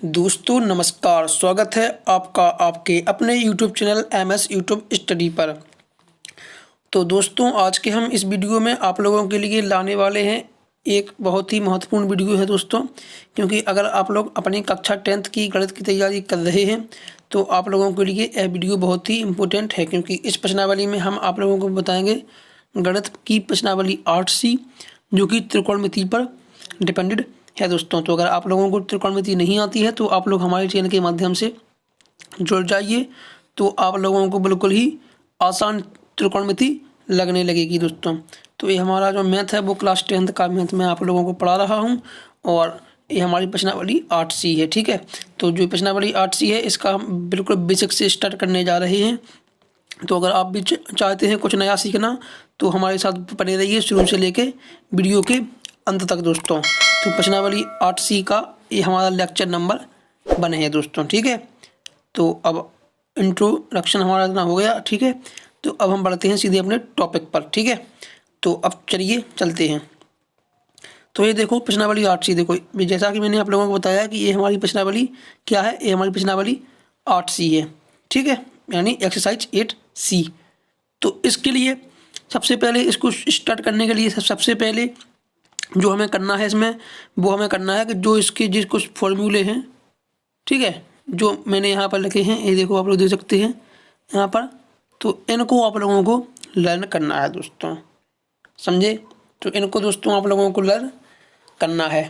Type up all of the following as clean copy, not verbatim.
दोस्तों नमस्कार, स्वागत है आपका आपके अपने YouTube channel MS YouTube study पर। तो दोस्तों आज के हम इस वीडियो में आप लोगों के लिए लाने वाले हैं एक बहुत ही महत्वपूर्ण वीडियो है दोस्तों, क्योंकि अगर आप लोग अपनी कक्षा 10th की गणित की तैयारी कर रहे हैं तो आप लोगों के लिए यह वीडियो बहुत ही इम्पोर्टेंट है, क्योंकि इस प्रश्नावली में हम आप लोगों को बताएंगे गणित की प्रश्नावली 8C जो कि त्रिकोणमिति पर डिपेंडेड है दोस्तों। तो अगर आप लोगों को त्रिकोणमिति नहीं आती है तो आप लोग हमारे चैनल के माध्यम से जुड़ जाइए, तो आप लोगों को बिल्कुल ही आसान त्रिकोणमिति लगने लगेगी दोस्तों। तो ये हमारा जो मैथ है वो क्लास 10th का मैथ मैं आप लोगों को पढ़ा रहा हूँ और ये हमारी प्रश्नावली 8C है। ठीक है, तो जो प्रश्नावली 8C है इसका हम बिल्कुल बेसिक से स्टार्ट करने जा रहे हैं। तो अगर आप भी चाहते हैं कुछ नया सीखना तो हमारे साथ बने रहिए शुरू से लेके वीडियो के अंत तक दोस्तों। तो प्रश्नावली 8C का ये हमारा लेक्चर नंबर 1 है दोस्तों। ठीक है, तो अब इंट्रोडक्शन हमारा इतना हो गया। ठीक है, तो अब हम बढ़ते हैं सीधे अपने टॉपिक पर। ठीक है, तो अब चलिए चलते हैं। तो ये देखो प्रश्नावली 8C, देखो जैसा कि मैंने आप लोगों को बताया कि ये हमारी प्रश्नावली क्या है, ये हमारी प्रश्नावली 8C है। ठीक है, यानी एक्सरसाइज 8C। तो इसके लिए सबसे पहले इसको स्टार्ट करने के लिए सबसे पहले जो हमें करना है इसमें वो हमें करना है कि जो इसके जिस कुछ फॉर्मूले हैं, ठीक है, जो मैंने यहाँ पर लिखे हैं, ये देखो आप लोग देख सकते हैं यहाँ पर, तो इनको आप लोगों को लर्न करना है दोस्तों, समझे। तो इनको दोस्तों आप लोगों को लर्न करना है।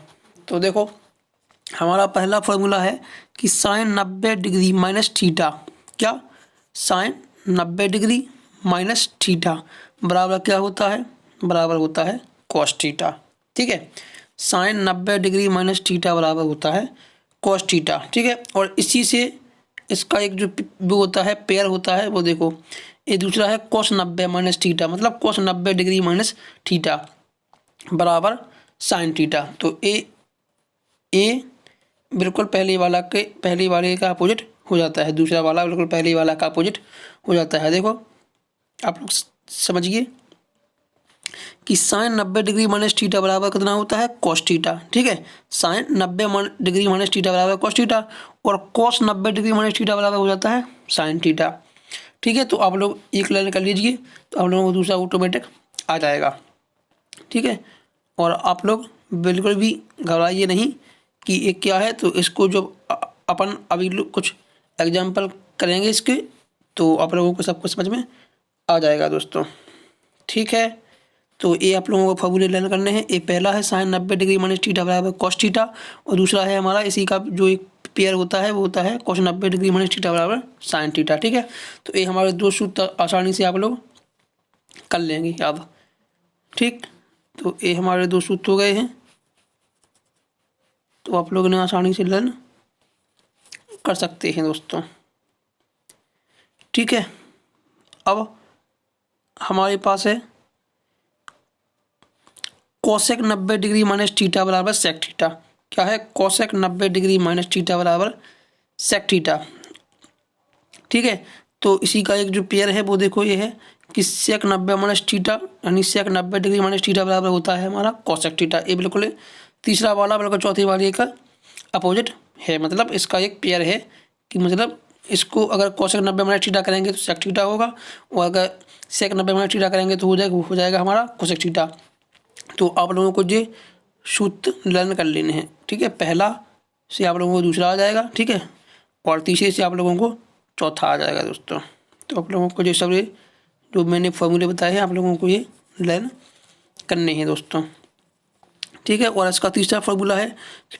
तो देखो हमारा पहला फॉर्मूला है कि साइन 90 डिग्री माइनस थीटा, क्या साइन 90 डिग्री माइनस थीटा बराबर क्या होता है, बराबर होता है कॉस थीटा। ठीक है, साइन 90 डिग्री माइनस थीटा बराबर होता है कॉस थीटा। ठीक है, और इसी से इसका एक जो वो होता है पेयर होता है वो देखो, ये दूसरा है कॉस 90 माइनस थीटा, मतलब कॉस 90 डिग्री माइनस थीटा बराबर साइन थीटा। तो ए बिल्कुल पहले वाले का अपोजिट हो जाता है, दूसरा वाला बिल्कुल पहले वाला का अपोजिट हो जाता है। देखो आप लोग समझिए कि साइन 90 डिग्री माइनस थीटा बराबर कितना होता है कॉस थीटा। ठीक है, साइन 90 डिग्री माइनस थीटा बराबर कॉस थीटा और कॉस 90 डिग्री माइनस थीटा बराबर हो जाता है साइन थीटा। ठीक है, तो आप लोग एक लर्न कर लीजिए तो आप लोगों को दूसरा ऑटोमेटिक आ जाएगा। ठीक है, और आप लोग बिल्कुल भी घबराइए नहीं कि ये क्या है। तो इसको जो अपन अभी कुछ एग्जाम्पल करेंगे इसके, तो आप लोगों को सब कुछ समझ में आ जाएगा दोस्तों। ठीक है, तो ये आप लोगों को फॉर्मूले लर्न करने हैं। एक पहला है साइन 90 डिग्री माइनस थीटा बराबर कॉस थीटा और दूसरा है हमारा इसी का जो एक पेयर होता है वो होता है कॉस 90 डिग्री माइनस थीटा बराबर साइन थीटा। ठीक है, तो ये हमारे दो सूत्र आसानी से आप लोग कर लेंगे याद। ठीक, तो ये हमारे दो सूत्र हो गए हैं, तो आप लोग ने आसानी से लर्न कर सकते हैं दोस्तों। ठीक है, अब हमारे पास है कोसेक 90 डिग्री माइनस थीटा बराबर सेक थीटा। क्या है, कोसेक 90 डिग्री माइनस थीटा बराबर सेक थीटा। ठीक है, तो इसी का एक जो पेयर है वो देखो ये है कि सेक 90 माइनस थीटा, यानी सेक 90 डिग्री माइनस थीटा बराबर होता है हमारा कोसेक थीटा। ये बिल्कुल तीसरा वाला बिल्कुल चौथी वाले का अपोजिट है, मतलब इसका एक पेयर है कि मतलब इसको अगर कोसेक 90 माइनस थीटा करेंगे तो सेक थीटा होगा और अगर सेक 90 माइनस थीटा करेंगे तो हो जाएगा हमारा कोसेक थीटा। तो आप लोगों को ये सूत्र लर्न कर लेने हैं। ठीक है, पहला से आप लोगों को दूसरा आ जाएगा, ठीक है, और तीसरे से आप लोगों को चौथा आ जाएगा दोस्तों। तो आप लोगों को ये सब जो मैंने फॉर्मूले बताए हैं आप लोगों को ये लर्न करने हैं दोस्तों। ठीक है, और इसका तीसरा फॉर्मूला है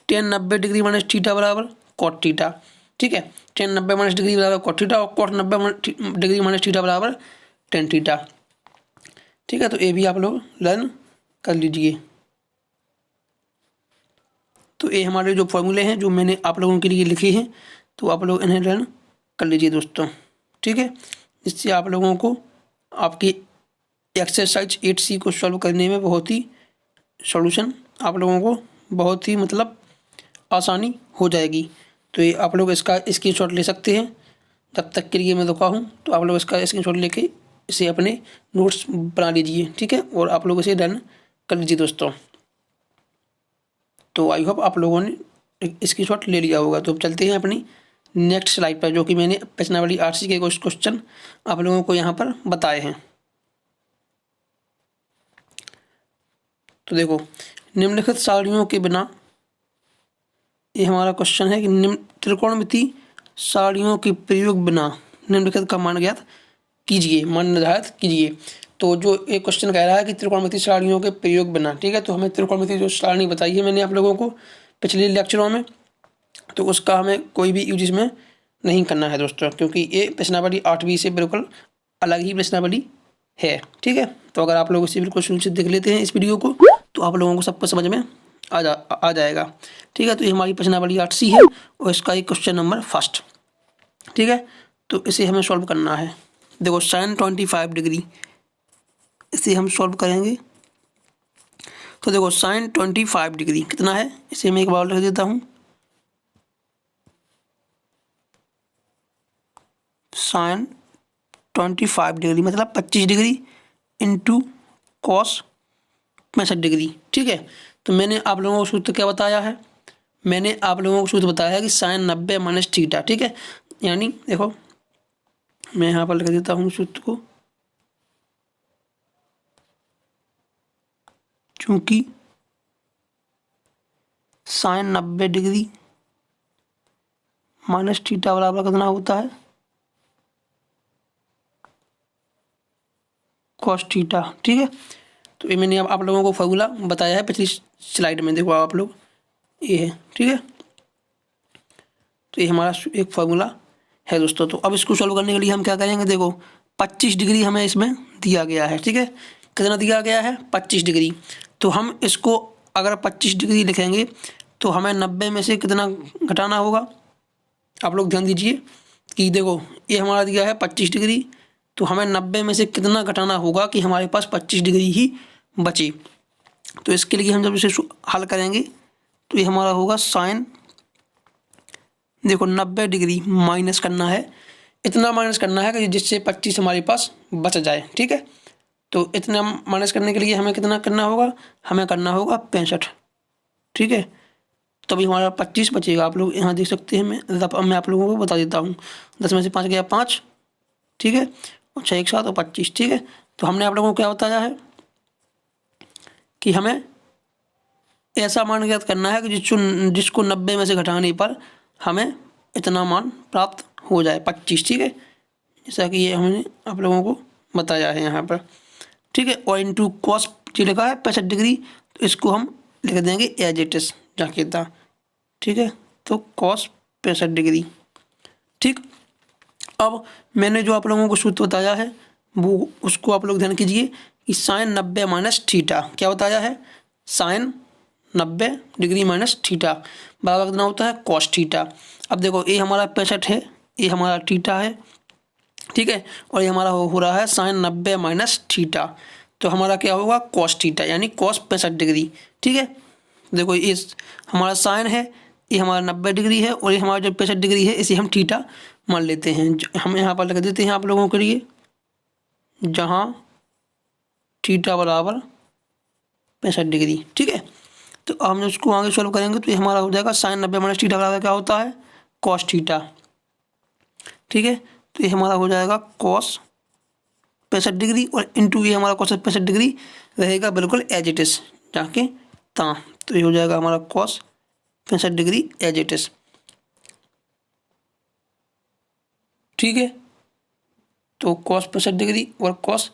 tan 90 डिग्री माइनस थीटा बराबर कॉट थीटा। ठीक है, tan 90 माइनस डिग्री बराबर कॉट थीटा और कॉट 90 डिग्री माइनस थीटा बराबर tan थीटा। ठीक है, तो ये भी आप लोग लर्न कर लीजिए। तो ये हमारे जो फॉर्मूले हैं जो मैंने आप लोगों के लिए लिखे हैं, तो आप लोग इन्हें लर्न कर लीजिए दोस्तों। ठीक है, इससे आप लोगों को आपकी एक्सरसाइज 8C को सॉल्व करने में बहुत ही सॉल्यूशन आप लोगों को बहुत ही मतलब आसानी हो जाएगी। तो ये आप लोग इसका स्क्रीनशॉट ले सकते हैं। जब तक के लिए मैं रुका हूँ तो आप लोग इसका स्क्रीनशॉट लेके इसे अपने नोट्स बना लीजिए। ठीक है, और आप लोग इसे डन कर लीजिए दोस्तों। तो आई होप आप लोगों ने स्क्रीनशॉट ले लिया होगा। तो अब चलते हैं अपनी नेक्स्ट स्लाइड पर, जो कि मैंने प्रश्नावली 8C के कुछ क्वेश्चन आप लोगों को यहाँ पर बताए हैं। तो देखो, निम्नलिखित सारणियों के बिना, ये हमारा क्वेश्चन है कि निम्न त्रिकोणमिति सारणियों के प्रयोग बिना निम्नलिखित का मान ज्ञात कीजिए, मान निर्धारित कीजिए। तो जो एक क्वेश्चन कह रहा है कि त्रिकोणमिति सारणियों के प्रयोग बिना, ठीक है, तो हमें त्रिकोणमिति जो सारणी बताई है मैंने आप लोगों को पिछले लेक्चरों में, तो उसका हमें कोई भी यूज इसमें नहीं करना है दोस्तों, क्योंकि ये प्रश्नावली 8B से बिल्कुल अलग ही प्रश्नावली है, ठीक है। तो अगर आप लोग इसे बिल्कुल शुरू से देख लेते हैं इस वीडियो को, तो आप लोगों को सबको समझ में आ जाएगा, ठीक है। तो ये हमारी प्रश्नावली 8C है और इसका एक क्वेश्चन नंबर फर्स्ट, ठीक है। तो इसे हमें सॉल्व करना है। देखो sin 25 डिग्री, इसे हम सॉल्व करेंगे। तो देखो sin 25 डिग्री कितना है, इसे मैं एक बार लिख देता हूँ। sin 25 डिग्री मतलब 25 डिग्री इंटू cos 65 डिग्री, ठीक है। तो मैंने आप लोगों को सूत्र क्या बताया है, मैंने आप लोगों को सूत्र बताया है कि sin 90 माइनस थीटा, ठीक है। यानी देखो मैं यहाँ पर लिख देता हूँ सूत्र को, चूंकि sin 90 डिग्री माइनस थीटा बराबर कितना होता है, cos थीटा, ठीक है। तो ये मैंने आप लोगों को फॉर्मूला बताया है पिछली स्लाइड में, देखो आप लोग ये है, ठीक है। तो ये हमारा एक फार्मूला है दोस्तों। तो अब इसको सॉल्व करने के लिए हम क्या करेंगे, देखो 25 डिग्री हमें इसमें दिया गया है, ठीक है। कितना दिया गया है, 25 डिग्री। तो हम इसको अगर 25 डिग्री लिखेंगे तो हमें 90 में से कितना घटाना होगा, आप लोग ध्यान दीजिए कि देखो ये हमारा दिया है 25 डिग्री, तो हमें 90 में से कितना घटाना होगा कि हमारे पास 25 डिग्री ही बचे। तो इसके लिए हम जब इसे हल करेंगे तो ये हमारा होगा साइन, देखो 90 डिग्री माइनस करना है, इतना माइनस करना है कि जिससे 25 हमारे पास बच जाए, ठीक है। तो इतना माइनस करने के लिए हमें कितना करना होगा, हमें करना होगा 65, ठीक है। तभी हमारा 25 बचेगा। आप लोग यहाँ देख सकते हैं, मैं आप लोगों को बता देता हूँ। 10 में से 5 गया 5, ठीक है, और 6 एक साथ और 25, ठीक है। तो हमने आप लोगों को क्या बताया है कि हमें ऐसा मान ज्ञात करना है कि जिसको 90 में से घटाने पर हमें इतना मान प्राप्त हो जाए 25, ठीक है, जैसा कि ये हमने आप लोगों को बताया है यहाँ पर, ठीक है। और इंटू कॉस जो लिखा है 65 डिग्री, तो इसको हम लिख देंगे एज इट इज जाके था, ठीक है। तो कॉस 65 डिग्री, ठीक। अब मैंने जो आप लोगों को सूत्र बताया है वो उसको आप लोग ध्यान कीजिए कि साइन 90 माइनस थीटा, क्या बताया है, साइन 90 डिग्री माइनस थीटा बराबर कितना होता है, कॉस थीटा। अब देखो ये हमारा 65 है, ये हमारा थीटा है, ठीक है, और ये हमारा हो रहा है साइन 90 माइनस थीटा। तो हमारा क्या होगा, कॉस थीटा, यानी कॉस 65 डिग्री, ठीक है। देखो ये हमारा साइन है, ये हमारा 90 डिग्री है, और ये हमारा जो 65 डिग्री है इसे हम थीटा मान लेते हैं। हम यहाँ पर लिख देते हैं आप लोगों के लिए, जहाँ थीटा बराबर 65 डिग्री, ठीक है। तो हम उसको आगे सॉल्व करेंगे तो ये हमारा हो जाएगा साइन 90 माइनस थीटा बराबर क्या होता है, कॉस थीटा, ठीक है। तो ये हमारा हो जाएगा कॉस 65 डिग्री, और इंटू ये हमारा कॉस 65 डिग्री रहेगा बिल्कुल एज इट इज जाके ता। तो ये हो जाएगा हमारा cos 65 degree as it is, ठीक है। तो कॉस 65 डिग्री और कॉस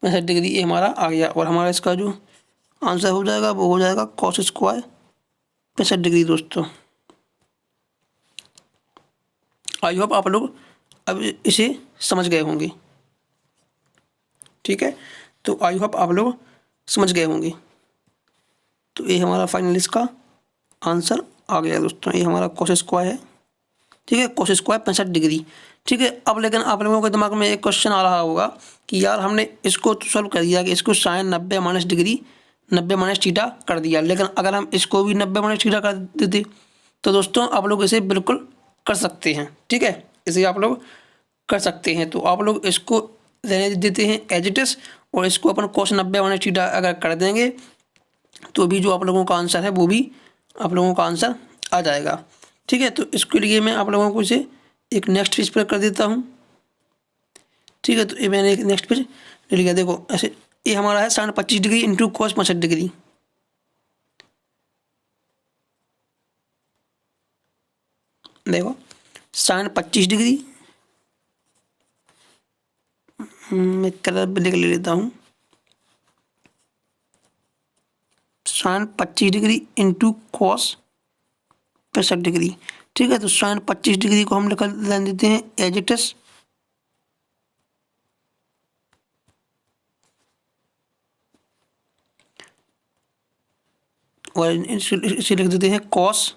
65 डिग्री ये हमारा आ गया, और हमारा इसका जो आंसर हो जाएगा वो हो जाएगा कॉस स्क्वायर 65 डिग्री दोस्तों। आई होप आप लोग अब इसे समझ गए होंगे, ठीक है। तो आई होप आप लोग समझ गए होंगे। तो ये हमारा फाइनल इसका आंसर आ गया दोस्तों, ये हमारा कॉस स्क्वायर है, ठीक है, कॉस स्क्वायर 65 डिग्री, ठीक है। अब लेकिन आप लोगों के दिमाग में एक क्वेश्चन आ रहा होगा कि यार हमने इसको तो सॉल्व कर दिया कि इसको sine 90 minus degree 90 minus theta कर दिया, लेकिन अगर हम इसको भी 90 माइनस थीटा कर देते तो दोस्तों आप लोग इसे बिल्कुल कर सकते हैं, ठीक है, इसे आप लोग कर सकते हैं। तो आप लोग इसको रहने देते हैं एज इट इज, और इसको अपन कॉस 90 माइनस थीटा अगर कर देंगे तो भी जो आप लोगों का आंसर है वो भी आप लोगों का आंसर आ जाएगा। ठीक है, तो इसके लिए मैं आप लोगों को इसे एक नेक्स्ट पेज पर कर देता हूँ। ठीक है, तो ये मैंने एक नेक्स्ट पेज ले लिया। देखो ऐसे ये हमारा है sin 25 degree into cos 65 degree. देखो sin 25 डिग्री, मैं कलर ब्लैक ले लेता हूँ। sin 25 degree into cos 65 degree. ठीक है, तो sin 25 डिग्री को हम लिख देते हैं एज इट इज, और इसे लिख देते हैं cos।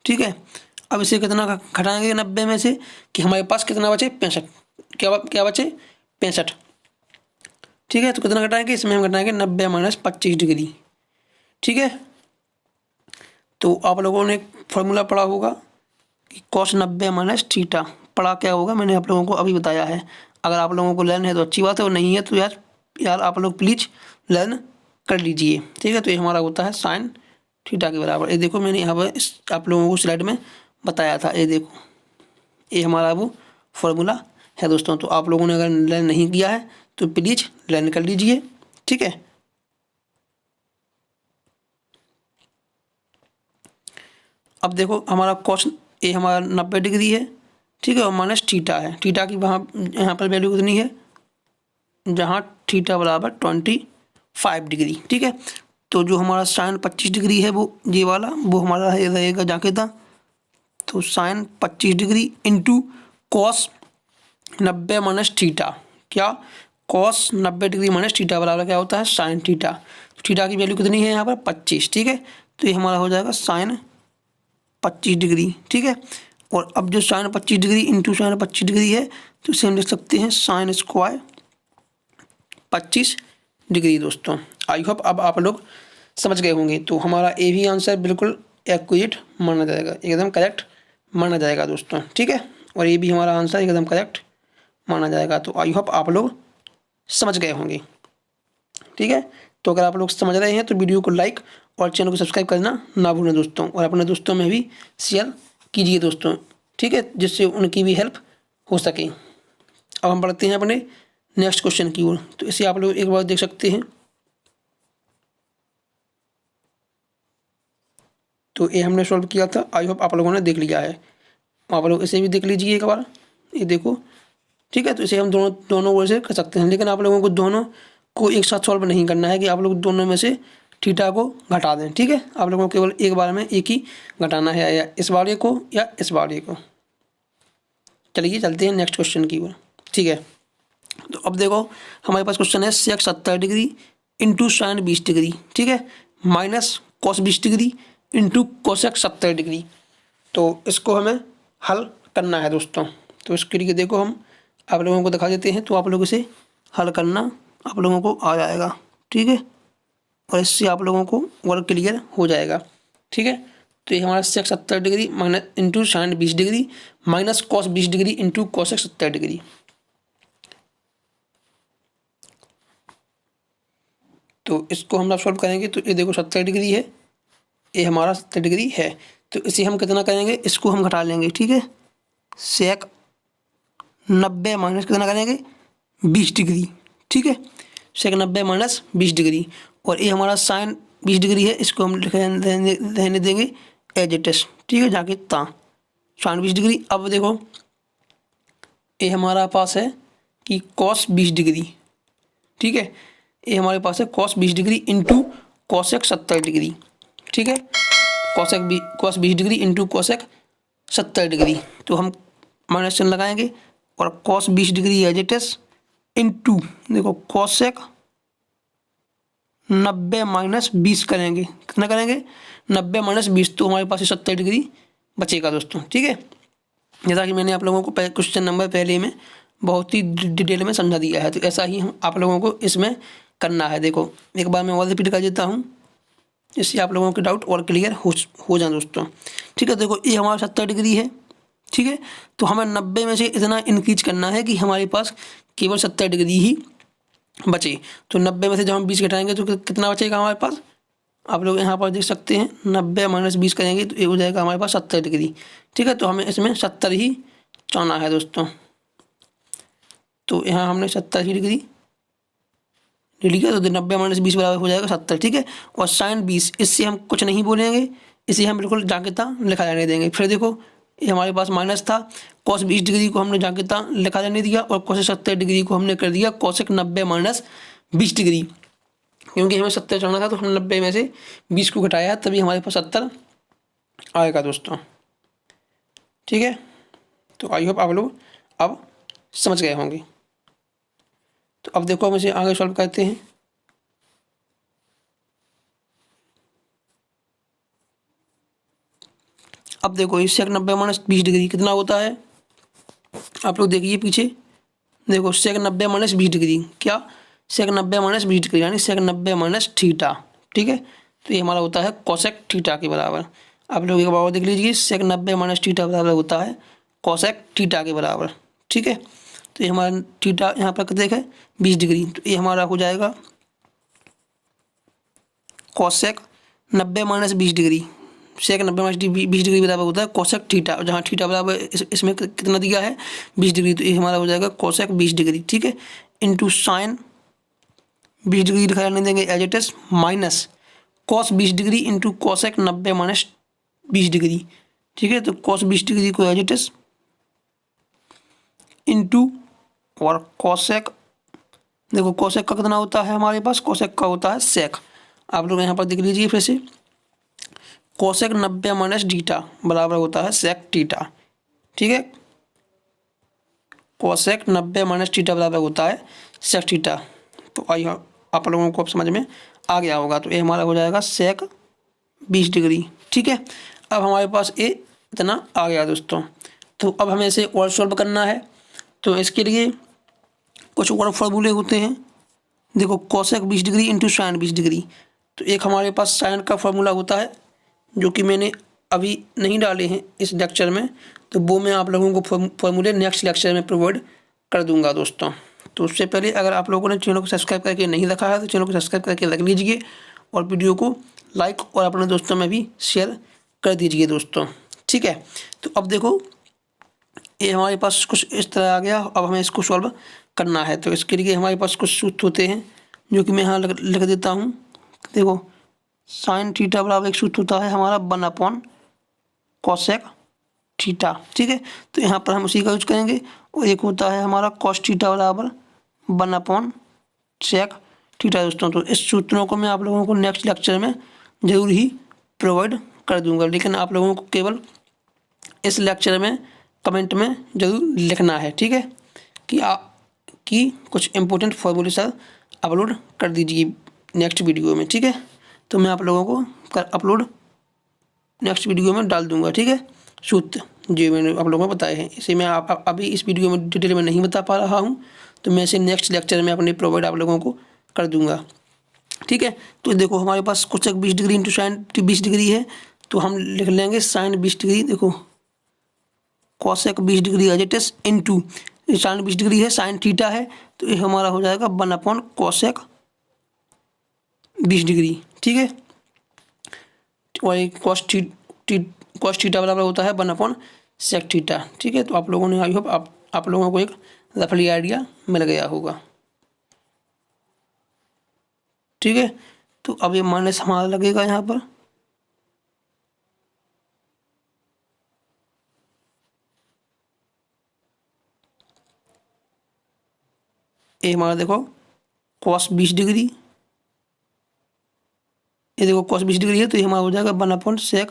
ठीक है, अब इसे कितना घटाएंगे 90 में से कि हमारे पास कितना बचे 65। क्या बचे 65। ठीक है, तो कितना घटाएंगे, इसमें हम घटाएंगे 90 माइनस 25 डिग्री। ठीक है, तो आप लोगों ने फॉर्मूला पढ़ा होगा कि cos 90 माइनस थीटा। पढ़ा क्या होगा मैंने आप लोगों को अभी बताया है। अगर आप लोगों को लर्न है तो अच्छी बात है, और नहीं है तो यार आप लोग प्लीज़ लर्न कर लीजिए। ठीक है, तो ये हमारा होता है साइन थीटा के बराबर। ये देखो मैंने यहाँ पर आप लोगों को स्लाइड में बताया था। ये देखो ये हमारा वो फॉर्मूला है दोस्तों। तो आप लोगों ने अगर लर्न नहीं किया है तो प्लीज़ लर्न कर लीजिए। ठीक है, अब देखो हमारा cos ये हमारा 90 डिग्री है। ठीक है, और माइनस थीटा है। थीटा की वहाँ यहाँ पर वैल्यू कितनी है, जहाँ थीटा बराबर 25 डिग्री। ठीक है, तो जो हमारा साइन 25 डिग्री है वो ये वाला वो हमारा रहेगा जाके था। तो sine 25 degree into cos 90 minus theta. क्या कॉस 90 डिग्री माइनस थीटा बराबर क्या होता है साइन थीटा। थीटा की वैल्यू कितनी है यहाँ पर 25। ठीक है, तो ये हमारा हो जाएगा साइन 25 डिग्री। ठीक है, और अब जो sine 25 degree into sine 25 degree है तो इसे हम लिख सकते हैं साइन स्क्वायर 25 डिग्री। दोस्तों आई होप अब आप लोग समझ गए होंगे। तो हमारा ए भी आंसर बिल्कुल एक्यूरेट माना जाएगा, एकदम करेक्ट माना जाएगा दोस्तों। ठीक है, और ये भी हमारा आंसर एकदम करेक्ट माना जाएगा। तो आई होप आप लोग समझ गए होंगे। ठीक है, तो अगर आप लोग समझ रहे हैं तो वीडियो को लाइक और चैनल को सब्सक्राइब करना ना भूलें दोस्तों, और अपने दोस्तों में भी शेयर कीजिए दोस्तों। ठीक है, जिससे उनकी भी हेल्प हो सके। अब हम बढ़ते हैं अपने नेक्स्ट क्वेश्चन की ओर। तो इसे आप लोग एक बार देख सकते हैं। तो ये हमने सॉल्व किया था, आई होप आप लोगों ने देख लिया है। आप लोग इसे भी देख लीजिए एक बार, ये देखो। ठीक है, तो इसे हम दोनों ओर से कर सकते हैं, लेकिन आप लोगों को दोनों को एक साथ सॉल्व नहीं करना है कि आप लोग दोनों में से थीटा को घटा दें। ठीक है, आप लोगों को केवल एक बार में एक ही घटाना है, या इस वाले को या इस वाले को। चलिए चलते हैं नेक्स्ट क्वेश्चन की ओर। ठीक है, तो अब देखो हमारे पास क्वेश्चन है सेक 70 डिग्री इंटू साइन 20 डिग्री। ठीक है, minus cos 20 degree into cosec 70 degree. तो इसको हमें हल करना है दोस्तों। तो इसके लिए देखो हम आप लोगों को दिखा देते हैं, तो आप लोग इसे हल करना आप लोगों को आ जाएगा। ठीक है, और इससे आप लोगों को वर्क क्लियर हो जाएगा। ठीक है, तो ये हमारा सेक 70 degree minus into sine 20 degree minus cos 20 degree into cosec 70 degree. तो इसको हम सॉल्व करेंगे। तो ये देखो 70 डिग्री है, ये हमारा 70 डिग्री है। तो इसे हम कितना करेंगे, इसको हम घटा लेंगे। ठीक है, सेक 90 माइनस कितना करेंगे 20 डिग्री। ठीक है, सेक 90 माइनस 20 डिग्री, और ये हमारा साइन 20 डिग्री है, इसको हम रहने देंगे एज इट इज। ठीक है, जाके ता साइन 20 डिग्री। अब देखो ये हमारा पास है कि कॉस 20 डिग्री। ठीक है, ये हमारे पास है cos 20 degree into cosec 70 degree. ठीक है, cos 20 degree into cosec 70 degree. तो हम माइनस चिन्ह लगाएंगे और cos 20 degree as it is into देखो कोसेक 90 माइनस 20 करेंगे। कितना करेंगे 90 माइनस 20, तो हमारे पास 70 डिग्री बचेगा दोस्तों। ठीक है, जैसा कि मैंने आप लोगों को क्वेश्चन नंबर पहले में बहुत ही डिटेल में समझा दिया है, तो ऐसा ही हम आप लोगों को इसमें करना है। देखो एक बार मैं और रिपीट कर देता हूँ, इससे आप लोगों के डाउट और क्लियर हो जाए दोस्तों। ठीक है, देखो ये हमारा 70 डिग्री है। ठीक है, तो हमें 90 में से इतना इंक्रीज करना है कि हमारे पास केवल 70 डिग्री ही बचे। तो 90 में से जब हम 20 घटाएंगे तो कितना बचेगा हमारे पास आप लोग यहाँ पर देख सकते हैं 90 माइनस 20 करेंगे तो ये हो जाएगा हमारे पास 70 डिग्री। ठीक है, तो हमें इसमें 70 ही चाहना है दोस्तों। तो यहाँ हमने 70 ही डिग्री ले लिया, तो 90 माइनस 20 बराबर हो जाएगा 70। ठीक है, और साइन 20, इससे हम कुछ नहीं बोलेंगे, इसे हम बिल्कुल जांकेता लिखा जाने देंगे। फिर देखो ये हमारे पास माइनस था, कॉस 20 डिग्री को हमने जांकेता लिखा जाने दिया और कोसेक 70 डिग्री को हमने कर दिया कोसेक 90 माइनस 20 डिग्री। क्योंकि हमें 70 चढ़ना था तो हमने 90 में से 20 को घटाया, तभी हमारे पास 70 आएगा दोस्तों। ठीक है, तो आई होप आप लोग अब समझ गए होंगे। तो अब देखो हम इसे आगे सॉल्व करते हैं। अब देखो इस सेक 90 माइनस 20 डिग्री कितना होता है, आप लोग देखिए पीछे, देखो सेक 90 माइनस 20 डिग्री, क्या सेक 90 माइनस 20 डिग्री यानी सेक 90 माइनस थीटा। ठीक है, तो ये हमारा होता है कोसेक थीटा के बराबर। आप लोग एक बार देख लीजिए, सेक 90 माइनस थीटा बराबर होता है कोसेक थीटा के बराबर। ठीक है, तो ये हमारा थीटा यहाँ पर कितने है 20 डिग्री, तो ये हमारा हो जाएगा कोसेक 90 माइनस 20 डिग्री। सेक 90 माइनस 20 डिग्री बराबर होता है कोसेक थीटा, जहाँ थीटा बराबर इसमें कितना दिया है 20 डिग्री, तो ये हमारा हो जाएगा कोसेक 20 डिग्री। ठीक है, इंटू साइन 20 डिग्री दिखाई नहीं देंगे as it is, minus cos 20 degree into cosec 90 minus 20 degree. ठीक है, तो कॉस 20 डिग्री को एज इट इज इंटू और कोसेक, देखो कोसेक का कितना होता है हमारे पास, कोसेक का होता है सेक। आप लोग यहाँ पर देख लीजिए फिर से, कोसेक 90 माइनस थीटा बराबर होता है सेक थीटा। ठीक है, कोसेक 90 माइनस थीटा बराबर होता है सेक थीटा। तो आई आप लोगों को अब समझ में आ गया होगा। तो ये हमारा हो जाएगा सेक 20 डिग्री। ठीक है, अब हमारे पास ये इतना आ गया दोस्तों। तो अब हमें इसे और सॉल्व करना है, तो इसके लिए कुछ और फॉर्मूले होते हैं। देखो cosec 20 degree into sine 20 degree, तो एक हमारे पास साइन का फॉर्मूला होता है जो कि मैंने अभी नहीं डाले हैं इस लेक्चर में, तो वो मैं आप लोगों को फॉर्मूले नेक्स्ट लेक्चर में प्रोवाइड कर दूंगा दोस्तों। तो उससे पहले अगर आप लोगों ने चैनल को सब्सक्राइब करके नहीं रखा है तो चैनल को सब्सक्राइब करके रख लीजिए और वीडियो को लाइक और अपने दोस्तों में भी शेयर कर दीजिए दोस्तों। ठीक है, तो अब देखो ये हमारे पास कुछ इस तरह आ गया। अब हमें इसको सॉल्व करना है, तो इसके लिए हमारे पास कुछ सूत्र होते हैं जो कि मैं यहाँ लिख देता हूँ। देखो साइन थीटा बराबर एक सूत्र होता है हमारा 1 कोसेक थीटा। ठीक है, तो यहाँ पर हम उसी का यूज करेंगे। और एक होता है हमारा कॉस थीटा बराबर 1 सेक थीटा दोस्तों। तो इस सूत्रों को मैं आप लोगों को नेक्स्ट लेक्चर में जरूर ही प्रोवाइड कर दूंगा, लेकिन आप लोगों को केवल इस लेक्चर में कमेंट में जरूर लिखना है। ठीक है, कि कुछ इम्पोर्टेंट फॉर्मूले सर अपलोड कर दीजिए नेक्स्ट वीडियो में। ठीक है, तो मैं आप लोगों को अपलोड नेक्स्ट वीडियो में डाल दूंगा। ठीक है, सूत्र जो मैंने आप लोगों को बताए हैं, इसे मैं अभी इस वीडियो में डिटेल में नहीं बता पा रहा हूँ, तो मैं इसे नेक्स्ट लेक्चर में अपने प्रोवाइड आप लोगों को कर दूंगा। ठीक है, तो देखो हमारे पास cosec 20 degree into sine 20 degree है, तो हम लिख लेंगे साइन 20 डिग्री। देखो cosec 20 degree as it is into sine 20 degree है, साइन थीटा है, तो ये हमारा हो जाएगा 1 कोसेक 20 डिग्री। ठीक है, और कॉस थीटा बराबर होता है 1 सेक थीटा। ठीक है, तो आप लोगों ने आई होप आप लोगों को एक रफली आइडिया मिल गया होगा। ठीक है, तो अब ये माइनस हमारा लगेगा यहाँ पर, ये हमारा देखो कॉस 20 डिग्री, ये देखो कॉस 20 डिग्री है, तो ये हमारा हो जाएगा 1 सेक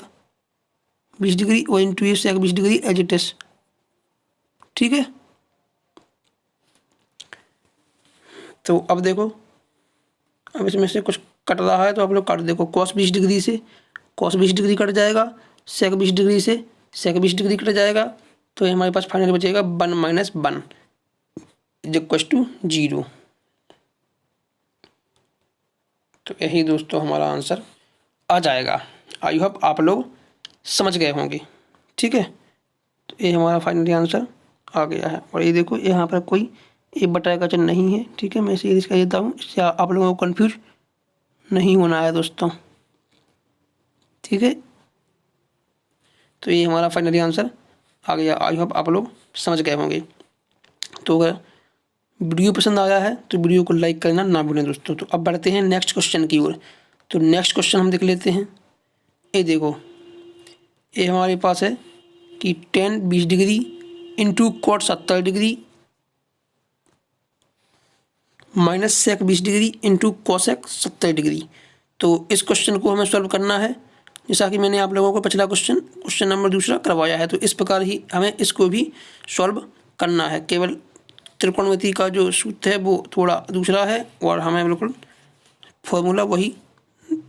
20 डिग्री और इंटू ये सेक 20 डिग्री एज इट इज। ठीक है, तो अब देखो अब इसमें से कुछ कट रहा है, तो आप लोग काट देखो, कॉस 20 डिग्री से कॉस 20 डिग्री कट जाएगा, सेक 20 डिग्री से सेक 20 डिग्री कट जाएगा, तो ये हमारे पास फाइनल बचेगा 1 माइनस 1 इज इक्वल टू 0। तो यही दोस्तों हमारा आंसर आ जाएगा। आई होप आप लोग समझ गए होंगे। ठीक है, तो ये हमारा फाइनली आंसर आ गया है। और ये देखो यहाँ पर कोई ये बटा का चिन्ह नहीं है। ठीक है, मैं इसे इसका देता हूँ, इससे आप लोगों को कंफ्यूज नहीं होना है दोस्तों। ठीक है, तो ये हमारा फाइनली आंसर आ गया। आई होप आप लोग समझ गए होंगे। तो अगर वीडियो पसंद आया है तो वीडियो को लाइक करना ना भूलें दोस्तों। तो अब बढ़ते हैं नेक्स्ट क्वेश्चन की ओर। तो नेक्स्ट क्वेश्चन हम देख लेते हैं। ये देखो, ये हमारे पास है कि tan 20 degree into cot 70 degree minus sec 20 degree into cosec 70 degree. तो इस क्वेश्चन को हमें सॉल्व करना है, जैसा कि मैंने आप लोगों को पिछला क्वेश्चन नंबर 2 करवाया है। तो इस प्रकार ही हमें इसको भी सॉल्व करना है। केवल त्रिकोणमिति का जो सूत्र है वो थोड़ा दूसरा है और हमें बिल्कुल फॉर्मूला वही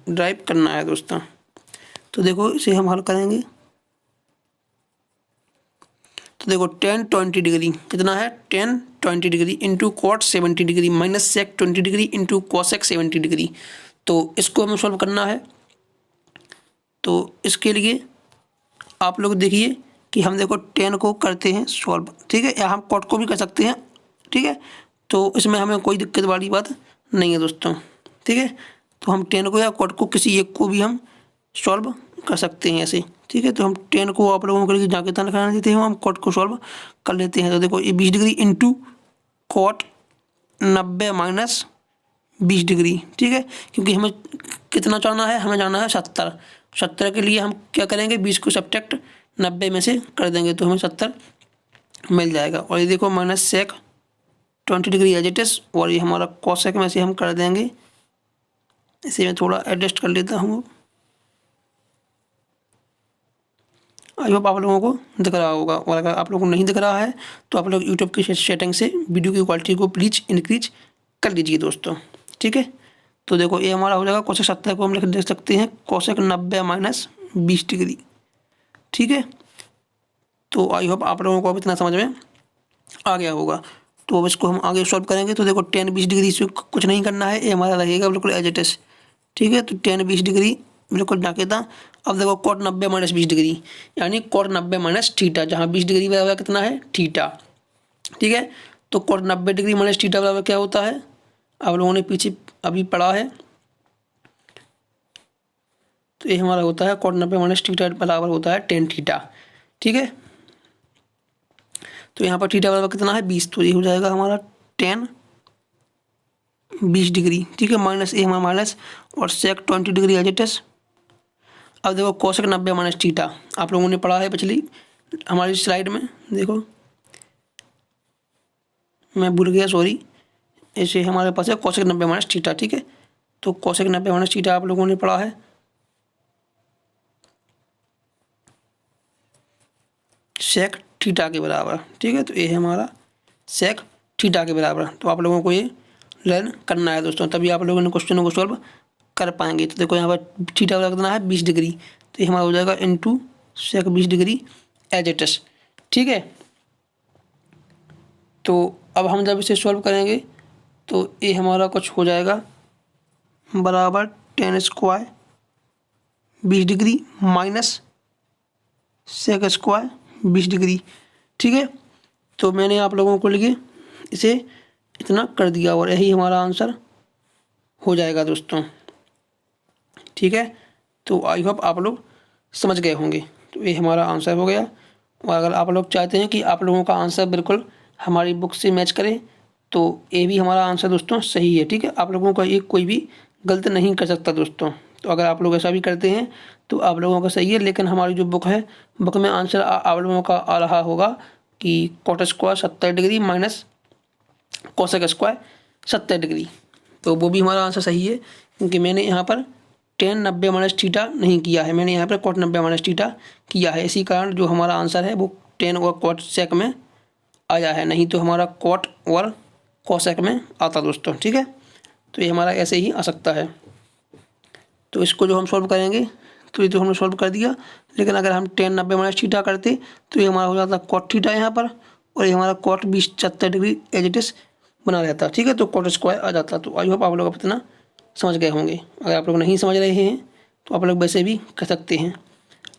ड्राइव करना है दोस्तों। तो देखो, इसे हम हल करेंगे। तो देखो, tan 20 डिग्री कितना है, tan 20 degree into cot 70 degree minus sec 20 degree into cosec 70 degree. तो इसको हमें सॉल्व करना है। तो इसके लिए आप लोग देखिए कि हम देखो tan को करते हैं सॉल्व, ठीक है, या हम cot को भी कर सकते हैं, ठीक है। तो इसमें हमें कोई दिक्कत वाली बात नहीं है दोस्तों, ठीक है। तो हम tan को या cot को किसी एक को भी हम सॉल्व कर सकते हैं ऐसे, ठीक है। तो हम tan को आप लोगों के लिए जहाँ कितना लिखाना देते हैं हम cot को सॉल्व कर लेते हैं। तो देखो, ये 20 degree into cot 90 minus 20 degree, ठीक है। क्योंकि हमें कितना जाना है, हमें जाना है 70 के लिए हम क्या करेंगे, 20 को सब्ट्रैक्ट 90 में से कर देंगे तो हमें 70 मिल जाएगा। और ये देखो minus sec 20 degree as it is, और ये हमारा cosec में से हम कर देंगे। इसे मैं थोड़ा एडजस्ट कर लेता हूँ। आई होप आप लोगों को दिख रहा होगा, और अगर आप लोगों को नहीं दिख रहा है तो आप लोग यूट्यूब की सेटिंग से वीडियो की क्वालिटी को प्लीज़ इंक्रीज कर लीजिए दोस्तों, ठीक है। तो देखो, ये हमारा हो जाएगा cosec 70 को हम देख सकते हैं cosec 90 माइनस 20 डिग्री, ठीक है। तो आई होप आप लोगों को अब इतना समझ में आ गया होगा। तो अब इसको हम आगे सॉल्व करेंगे। तो देखो, tan 20 डिग्री से कुछ नहीं करना है, ये हमारा रहेगा बिल्कुल एज इट इज, ठीक है। तो tan 20 डिग्री बिल्कुल जाके था। अब देखो cot 90 माइनस 20 डिग्री, यानी cot 90 माइनस थीटा, जहाँ 20 डिग्री बराबर कितना है, थीटा, ठीक है। तो cot 90 डिग्री माइनस थीटा बराबर क्या होता है, आप लोगों ने पीछे अभी पढ़ा है। तो ये हमारा होता है cot 90 माइनस थीटा बराबर होता है tan थीटा, ठीक है। तो यहाँ पर थीटा बराबर कितना है, 20। तो ये हो जाएगा हमारा tan 20 डिग्री, ठीक है, माइनस ये हमारा माइनस और sec 20 degree as it is. अब देखो cosec 90 माइनस थीटा आप लोगों ने पढ़ा है पिछली हमारी स्लाइड में। देखो, मैं भूल गया, सॉरी। ऐसे हमारे पास है cosec 90 माइनस थीटा, ठीक है। तो cosec 90 माइनस थीटा आप लोगों ने पढ़ा है sec थीटा के बराबर, ठीक है। तो ये है हमारा sec थीटा के बराबर। तो आप लोगों को ये लर्न करना है दोस्तों, तभी आप लोगों ने क्वेश्चनों को सॉल्व कर पाएंगे। तो देखो, यहाँ पर थीटा बराबर कितना है, 20 डिग्री। तो ये हमारा हो जाएगा into sec 20 degree as it is, ठीक है। तो अब हम जब इसे सॉल्व करेंगे तो ये हमारा कुछ हो जाएगा बराबर tan square 20 degree minus sec square 20 degree, ठीक है। तो मैंने आप लोगों को लिए इसे इतना कर दिया और यही हमारा आंसर हो जाएगा दोस्तों, ठीक है। तो आई होप आप लोग समझ गए होंगे। तो ये हमारा आंसर हो गया। और अगर आप लोग चाहते हैं कि आप लोगों का आंसर बिल्कुल हमारी बुक से मैच करे तो ये भी हमारा आंसर दोस्तों सही है, ठीक है। आप लोगों का एक कोई भी गलत नहीं कर सकता दोस्तों। तो अगर आप लोग ऐसा भी करते हैं तो आप लोगों का सही है, लेकिन हमारी जो बुक है, बुक में आंसर आप लोगों का आ रहा होगा कि cot square 70 degree minus cosec square 70 degree. तो वो भी हमारा आंसर सही है, क्योंकि मैंने यहाँ पर tan 90 माइनस थीटा नहीं किया है, मैंने यहाँ पर cot 90 माइनस थीटा किया है। इसी कारण जो हमारा आंसर है वो tan और cot sec में आया है, नहीं तो हमारा cot और cosec में आता दोस्तों, ठीक है। तो ये हमारा ऐसे ही आ सकता है। तो इसको जो हम सॉल्व करेंगे, तो ये तो हमने सॉल्व कर दिया, लेकिन अगर हम tan 90 माइनस थीटा करते तो ये हमारा हो जाता cot थीटा यहाँ पर, और ये हमारा cot 20 70 degree as it is बना रहता, ठीक है। तो cot स्क्वायर आ जाता। तो आई होप आप लोग अब इतना समझ गए होंगे। अगर आप लोग नहीं समझ रहे हैं तो आप लोग वैसे भी कर सकते हैं।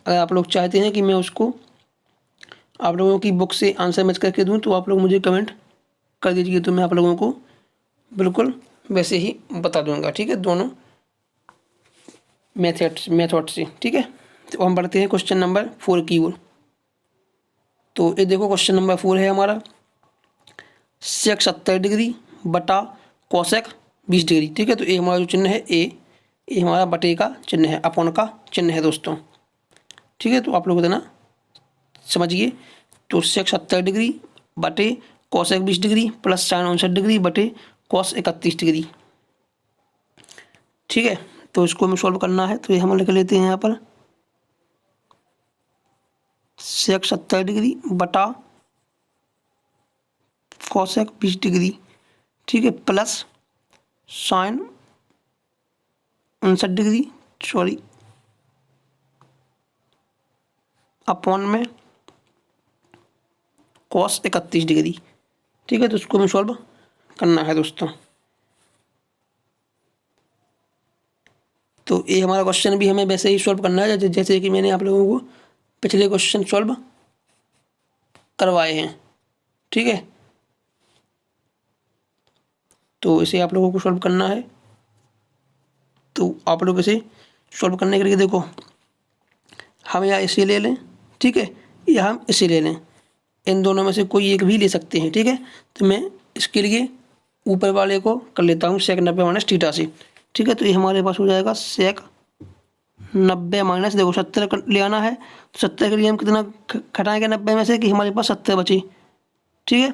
अगर आप लोग चाहते हैं कि मैं उसको आप लोगों की बुक से आंसर मैच करके दूं तो आप लोग मुझे कमेंट कर दीजिए, तो मैं आप लोगों को बिल्कुल वैसे ही बता दूंगा, ठीक है। दोनों मेथड से। ठीक है, तो हम बढ़ते हैं क्वेश्चन नंबर 4 की ओर। तो ये देखो क्वेश्चन नंबर 4 है हमारा, सेक 70 डिग्री बटा कोसेक 20 डिग्री। ठीक है, तो ये हमारा जो चिन्ह है ये हमारा बटे का चिन्ह है, अपॉन का चिन्ह है दोस्तों। ठीक है, तो आप लोग इतना समझिए। तो सेक 70 डिग्री बटे cosec 20 degree plus sign 59 degree बटे कॉस 31 डिग्री। ठीक है, तो इसको हमें सॉल्व करना है, तो ये हम लिख लेते हैं यहाँ पर सेक 70 डिग्री बटा कोसेक 20 डिग्री। ठीक है, प्लस साइन 59 डिग्री अपॉन में कॉस 31 डिग्री। ठीक है, तो इसको हमें सॉल्व करना है दोस्तों। तो ये हमारा क्वेश्चन भी हमें वैसे ही सॉल्व करना है जैसे कि मैंने आप लोगों को पिछले क्वेश्चन सॉल्व करवाए हैं। ठीक है, तो इसे आप लोगों को सॉल्व करना है। तो आप लोग इसे सॉल्व करने के लिए देखो, हम या इसे ले लें, ठीक है, या हम इसे ले लें, इन दोनों में से कोई एक भी ले सकते हैं। ठीक है, तो मैं इसके लिए ऊपर वाले को कर लेता हूँ सेक 90 माइनस थीटा से। ठीक है, तो ये हमारे पास हो जाएगा सेक 90 माइनस, देखो 70 ले आना है, तो 70 के लिए हम कितना घटाएंगे 90 में से कि हमारे पास 70 बचे। ठीक है,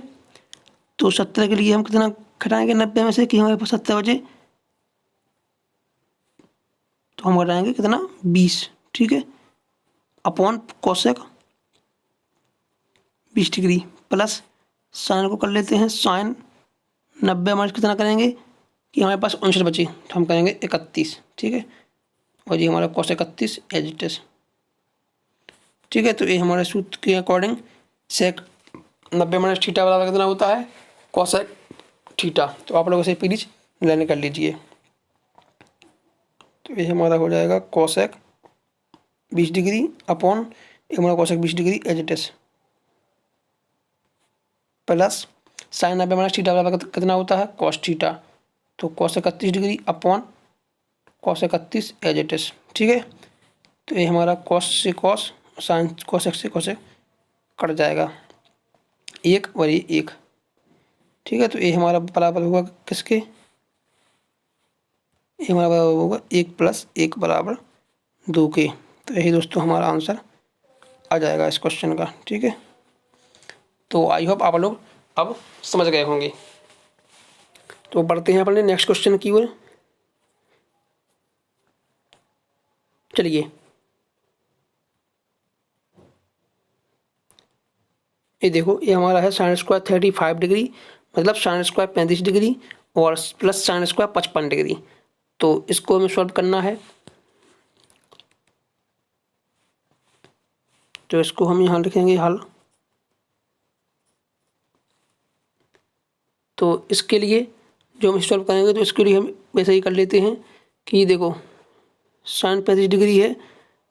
तो 70 के लिए हम कितना घटाएंगे 90 में से कि हमारे पास 70 बचे, तो हम घटाएंगे कितना 20। ठीक है, upon cosec 20 degree plus sign को कर लेते हैं, साइन 90 माइनस कितना करेंगे कि हमारे पास 59 बचे, तो हम करेंगे 31। ठीक है, और ये हमारा कॉस 31 एज इट इज। ठीक है, तो ये हमारे सूत्र के अकॉर्डिंग सेक 90 माइनस थीटा बराबर कितना होता है कॉसेक थीटा। तो आप लोग इसे प्लीज लर्न कर लीजिए। तो ये हमारा हो जाएगा कॉसेक 20 डिग्री अपॉन ये हमारा cosec 20 degree as it is plus sine 90 minus theta बराबर कितना होता है कॉस थीटा, तो cos 31 degree upon cos 31 as it is. ठीक है, तो ये हमारा कॉस से कॉस, साइन कॉसेक से कॉसेक कट जाएगा, एक और ये एक। ठीक है, तो ये हमारा बराबर होगा किसके, ये हमारा बराबर होगा 1 प्लस 1 बराबर 2 के। तो यही दोस्तों हमारा आंसर आ जाएगा इस क्वेश्चन का। ठीक है, तो आई होप आप लोग अब समझ गए होंगे। तो बढ़ते हैं अपने नेक्स्ट क्वेश्चन की ओर। चलिए, ये देखो, ये हमारा है साइन स्क्वायर 35 डिग्री मतलब साइन स्क्वायर 35 डिग्री और प्लस साइन स्क्वायर 55 डिग्री। तो इसको हमें सॉल्व करना है, तो इसको हम यहाँ लिखेंगे हल। तो इसके लिए जो हम सॉल्व करेंगे, तो इसके लिए हम वैसे ही कर लेते हैं कि देखो साइन 35 डिग्री है,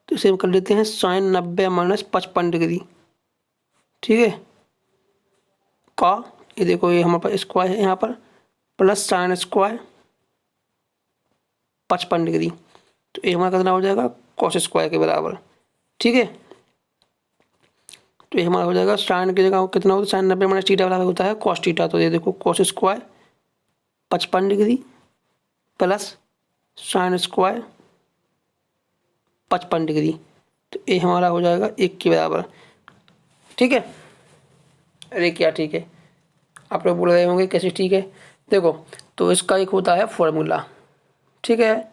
तो इसे हम कर लेते हैं साइन 90 माइनस 55 डिग्री। ठीक है, का ये देखो ये हमारे पास स्क्वायर है यहाँ पर प्लस साइन स्क्वायर 55 डिग्री, तो ये हमारा कितना हो जाएगा कॉस स्क्वायर के बराबर। ठीक है, तो ये हमारा हो जाएगा साइन की जगह कितना होता है साइन 90 माइनस थीटा बराबर होता है कॉस थीटा, तो ये देखो cos square 55 degree plus sine square 55 degree, तो ये हमारा हो जाएगा 1 के बराबर। ठीक है, अरे क्या ठीक है, आप लोग बोल रहे होंगे कैसे ठीक है। देखो, तो इसका एक होता है फॉर्मूला। ठीक है,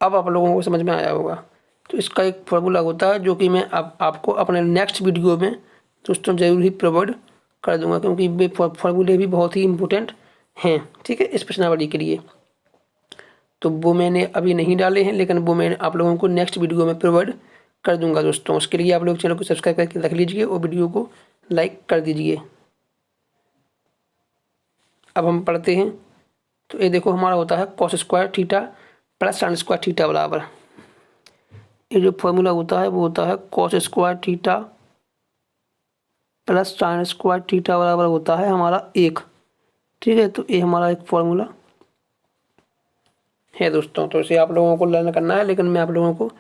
अब आप लोगों को समझ में आया होगा। तो इसका एक फॉर्मूला होता है जो कि मैं अब आपको अपने नेक्स्ट वीडियो में दोस्तों ज़रूर ही प्रोवाइड कर दूंगा, क्योंकि वे फॉर्मूले भी बहुत ही इंपॉर्टेंट हैं। ठीक है, इस प्रश्नावली के लिए तो वो मैंने अभी नहीं डाले हैं, लेकिन वो मैं आप लोगों को नेक्स्ट वीडियो में प्रोवाइड कर दूंगा दोस्तों। उसके लिए आप लोग चैनल को सब्सक्राइब करके रख लीजिए और वीडियो को लाइक कर दीजिए। अब हम पढ़ते हैं, तो ये देखो हमारा होता है cos square theta plus sine square theta बराबर, ये जो फॉर्मूला होता है वो होता है cos square theta plus sine square theta बराबर होता है हमारा 1। ठीक है, तो ये हमारा एक फॉर्मूला है दोस्तों। तो इसे आप लोगों को लर्न करना है, लेकिन मैं आप लोगों को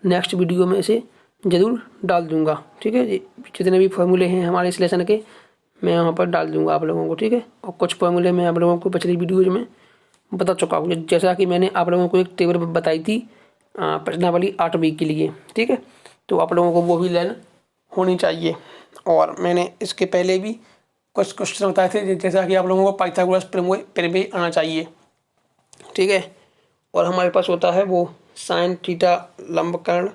नेक्स्ट वीडियो में इसे ज़रूर डाल दूंगा, ठीक है। जितने भी फॉर्मूले हैं हमारे इस लेसन के मैं वहाँ पर डाल दूंगा आप लोगों को, ठीक है। और कुछ फॉर्मूले मैं आप लोगों को पिछली वीडियोज में बता चुका हूँ, जैसा कि मैंने आप लोगों को एक टेबल बताई थी प्रश्नावली 8B के लिए, ठीक है। तो आप लोगों को वो भी लर्न होनी चाहिए। और मैंने इसके पहले भी कुछ क्वेश्चन बताए थे, जैसा कि आप लोगों को पाइथागोरस प्रमेय आना चाहिए, ठीक है। और हमारे पास होता है वो साइन थीटा लंबकर्ण,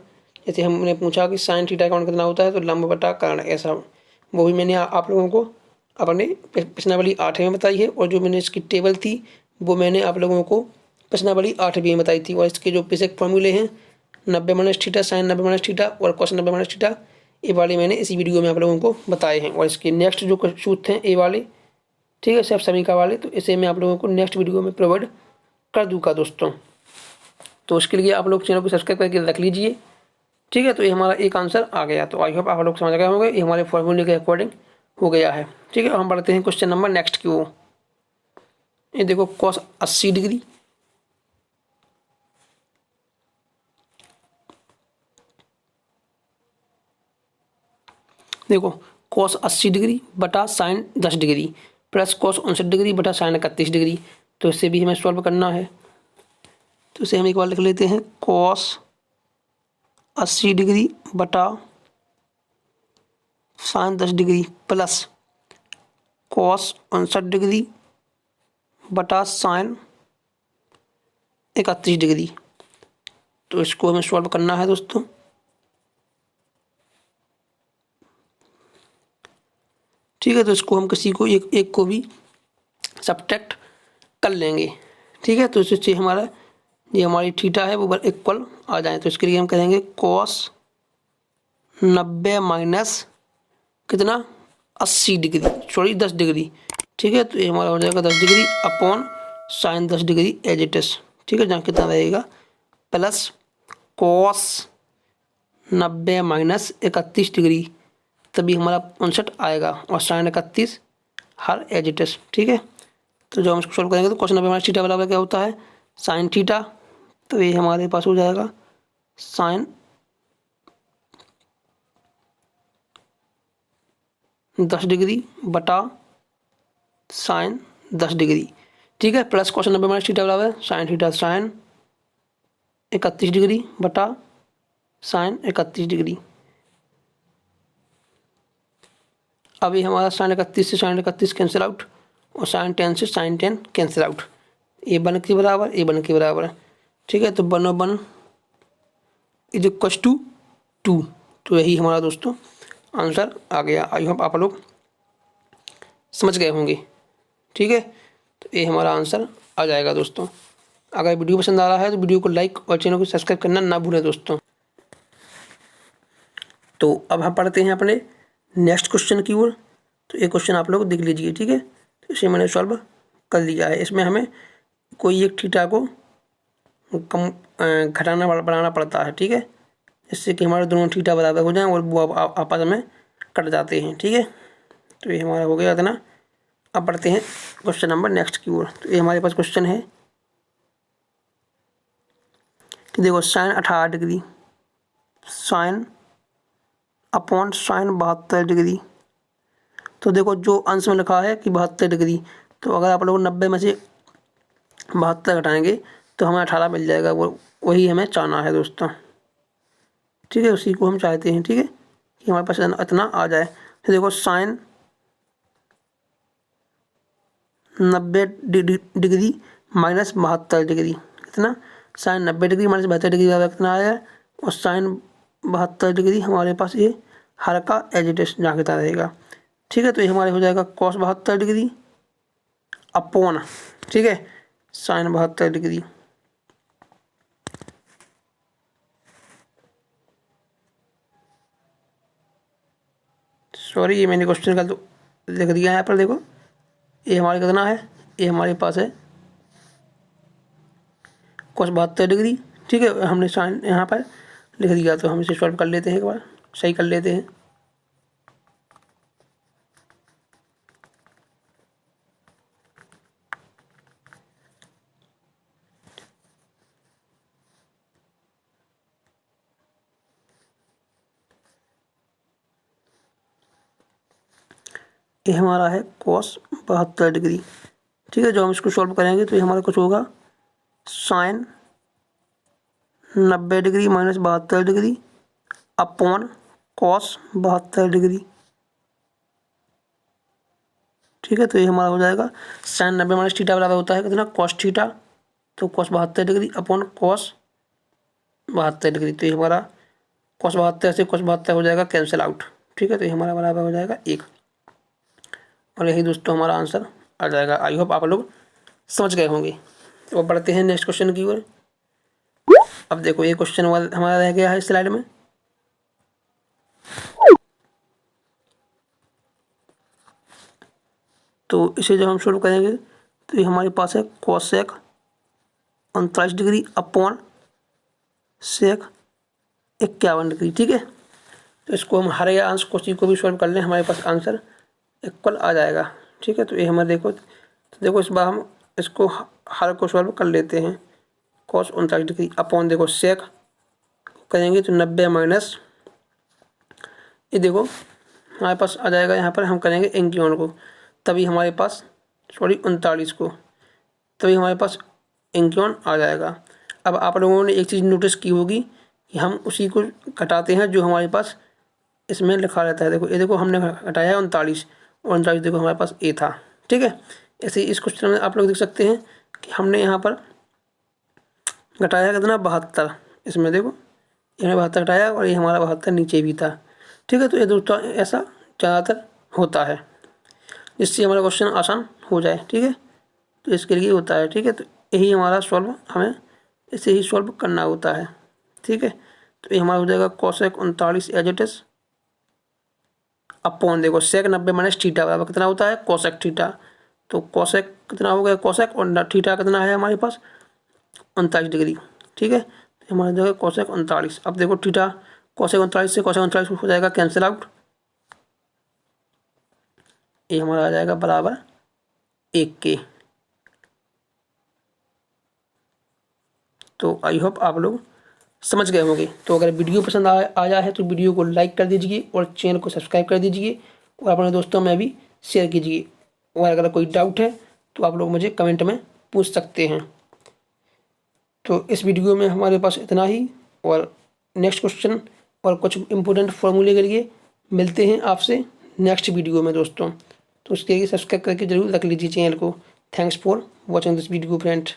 जैसे हमने पूछा कि साइन थीटा का मान कितना होता है, तो लंब बटा कर्ण, ऐसा वो भी मैंने आप लोगों को अपने प्रश्नावली 8 में बताई है। और जो मैंने इसकी टेबल थी वो मैंने आप लोगों को प्रश्नावली 8B में बताई थी। और इसके जो बेसिक फॉर्मूले हैं 90 - थीटा, साइन 90 - थीटा और कॉस 90 - थीटा, ये वाले मैंने इसी वीडियो में आप लोगों को बताए हैं। और इसके नेक्स्ट जो सूत्र हैं ए वाले, ठीक है, सब समीका वाले, तो इसे मैं आप लोगों को नेक्स्ट वीडियो में प्रोवाइड कर दूंगा दोस्तों। तो उसके लिए आप लोग चैनल को सब्सक्राइब करके रख लीजिए, ठीक है। तो ये हमारा एक आंसर आ गया। तो आई होप आप लोग समझ गए होंगे, ये हमारे फॉर्मूले के अकॉर्डिंग हो गया है, ठीक है। हम बढ़ते हैं क्वेश्चन नंबर नेक्स्ट की ओर। ये देखो कॉस 80 डिग्री, देखो कॉस 80 डिग्री बटा sine 10 degree plus cos 59 degree बटा साइन 31 डिग्री। तो इससे भी हमें सॉल्व करना है। तो इसे हम एक बार लिख लेते हैं, कॉस 80 डिग्री बटा sine 10 degree plus cos 59 degree बटा साइन 31 डिग्री। तो इसको हमें सॉल्व करना है दोस्तों। ठीक है, तो इसको हम किसी को एक को भी सब्ट्रैक्ट कर लेंगे, ठीक है। तो इससे हमारा ये हमारी थीटा है वो इक्वल आ जाए। तो इसके लिए हम करेंगे कॉस 90 माइनस कितना 80 डिग्री, सॉरी 10 डिग्री, ठीक है। तो ये हमारा हो जाएगा 10 degree upon sine 10 degree as it is, ठीक है, जहाँ कितना रहेगा प्लस कॉस 90 माइनस 31 डिग्री, तभी हमारा 59 आएगा और साइन 31 हर एज इट इज, ठीक है। तो जब हम इसको सॉल्व करेंगे तो कॉस 90 माइनस थीटा बराबर क्या होता है साइन थीटा। तो ये हमारे पास हो जाएगा साइन 10 डिग्री बटा साइन 10 डिग्री, ठीक है, प्लस कॉस 90 माइनस थीटा बराबर साइन थीटा साइन 31 डिग्री बटा साइन 31 डिग्री। अभी हमारा साइन 31 से साइन 31 कैंसिल आउट और साइन 10 से साइन 10 कैंसिल आउट, ए 1 के बराबर ए 1 के बराबर, ठीक है। तो 1 और 1 इज इक्वल टू 2। तो यही हमारा दोस्तों आंसर आ गया। आई होप आप लोग समझ गए होंगे, ठीक है। तो ये हमारा आंसर आ जाएगा दोस्तों। अगर वीडियो पसंद आ रहा है तो वीडियो को लाइक और चैनल को सब्सक्राइब करना ना भूलें दोस्तों। तो अब हम पढ़ते हैं अपने नेक्स्ट क्वेश्चन की ओर। तो ये क्वेश्चन आप लोग देख लीजिए, ठीक है। तो इसे मैंने सॉल्व कर लिया है। इसमें हमें कोई एक थीटा को कम घटाना बढ़ाना पड़ता है, ठीक है, जिससे कि हमारे दोनों थीटा बराबर हो जाएं और वो आपस में कट जाते हैं, ठीक है। तो ये हमारा हो गया इतना। अब बढ़ते हैं क्वेश्चन नंबर नेक्स्ट की ओर। तो ये हमारे पास क्वेश्चन है कि देखो sine 18 degree sine upon sine 72 degree. तो देखो जो अंश में लिखा है कि 72 डिग्री, तो अगर आप लोग 90 में से 72 घटाएंगे तो हमें 18 मिल जाएगा। वो वही हमें चाहना है दोस्तों, ठीक है, उसी को हम चाहते हैं, ठीक है, कि हमारे पास इतना आ जाए। तो देखो साइन 90 डिग्री माइनस 72 डिग्री कितना, साइन 90 डिग्री माइनस 72 डिग्री कितना आया, और साइन 72 डिग्री हमारे पास ये हर का एज इट इज जहाँ कितना रहेगा, ठीक है। तो ये हमारे हो जाएगा कॉस 72 डिग्री अपॉन, ठीक है, साइन 72 डिग्री। सॉरी ये मैंने क्वेश्चन का तो लिख दिया है, पर देखो ये हमारे कितना है, ये हमारे पास है कॉस 72 डिग्री, ठीक है। हमने साइन यहाँ पर लिख दिया, तो हम इसे सॉल्व कर लेते हैं, एक बार सही कर लेते हैं। ये हमारा है cos 72 डिग्री। ठीक है, जो हम इसको सॉल्व करेंगे तो ये हमारा कुछ होगा sin 90 degree minus 72 degree upon cos 72 degree. ठीक है, तो ये हमारा हो जाएगा sin 90 माइनस थीटा बराबर होता है कितना, cos थीटा, तो cos 72 degree upon cos 72 degree. तो ये हमारा cos 72 से cos 72 हो जाएगा कैंसिल आउट। ठीक है, तो ये हमारा बराबर हो जाएगा 1, और यही दोस्तों हमारा आंसर आ जाएगा। आई होप आप लोग समझ गए होंगे। तो अब बढ़ते हैं नेक्स्ट क्वेश्चन की ओर। अब देखो ये क्वेश्चन हमारा रह गया है स्लाइड में। तो इसे जब हम शुरू करेंगे तो ये हमारे पास है cosec 39 degree upon sec 51 degree. ठीक है, तो इसको हम हर या अंश कोशी को भी सॉल्व कर लें, हमारे पास आंसर इक्वल आ जाएगा। ठीक है, तो ये हमारे देखो, तो देखो इस बार हम इसको हर को सॉल्व कर लेते हैं। cos 39 डिग्री अपॉन देखो सेक करेंगे तो 90 माइनस, ये देखो हमारे पास आ जाएगा, यहाँ पर हम करेंगे इंक्योन को, तभी हमारे पास 39 को, तभी हमारे पास इंक्योन आ जाएगा। अब आप लोगों ने एक चीज़ नोटिस की होगी कि हम उसी को घटाते हैं जो हमारे पास इसमें लिखा रहता है। देखो ये देखो हमने घटाया है 39, और 39 देखो हमारे पास ए था। ठीक है, ऐसे इस क्वेश्चन में आप लोग देख सकते हैं कि हमने यहाँ पर घटाया कितना 72, इसमें देखो हमने 72 घटाया और ये हमारा 72 नीचे भी था। ठीक है, तो ये दोस्तों ऐसा ज़्यादातर होता है, जिससे हमारा क्वेश्चन आसान हो जाए। ठीक है, तो इसके लिए होता है। ठीक है, तो यही हमारा सॉल्व, हमें इसे ही सॉल्व करना होता है। ठीक है, तो ये हमारा हो जाएगा cosec 39 as it is upon देखो सेक 90 माइनस थीटा बराबर कितना होता है कोसेक थीटा। तो कोसेक कितना हो गया कोसेक, और थीटा कितना है हमारे पास 39 डिग्री। ठीक है, तो हमारा जो है कोसेक 39। अब देखो थीटा कोसेक 39 से कोसेक 39 हो जाएगा कैंसिल आउट, ये हमारा आ जाएगा बराबर 1 के। तो आई होप आप लोग समझ गए होंगे। तो अगर वीडियो पसंद आया है तो वीडियो को लाइक कर दीजिए और चैनल को सब्सक्राइब कर दीजिए, और अपने दोस्तों में भी शेयर कीजिए। और अगर कोई डाउट है तो आप लोग मुझे कमेंट में पूछ सकते हैं। तो इस वीडियो में हमारे पास इतना ही, और नेक्स्ट क्वेश्चन और कुछ इम्पोर्टेंट फॉर्मूले के लिए मिलते हैं आपसे नेक्स्ट वीडियो में दोस्तों। तो उसके लिए सब्सक्राइब करके जरूर रख लीजिए चैनल को। Thanks for watching this video friend.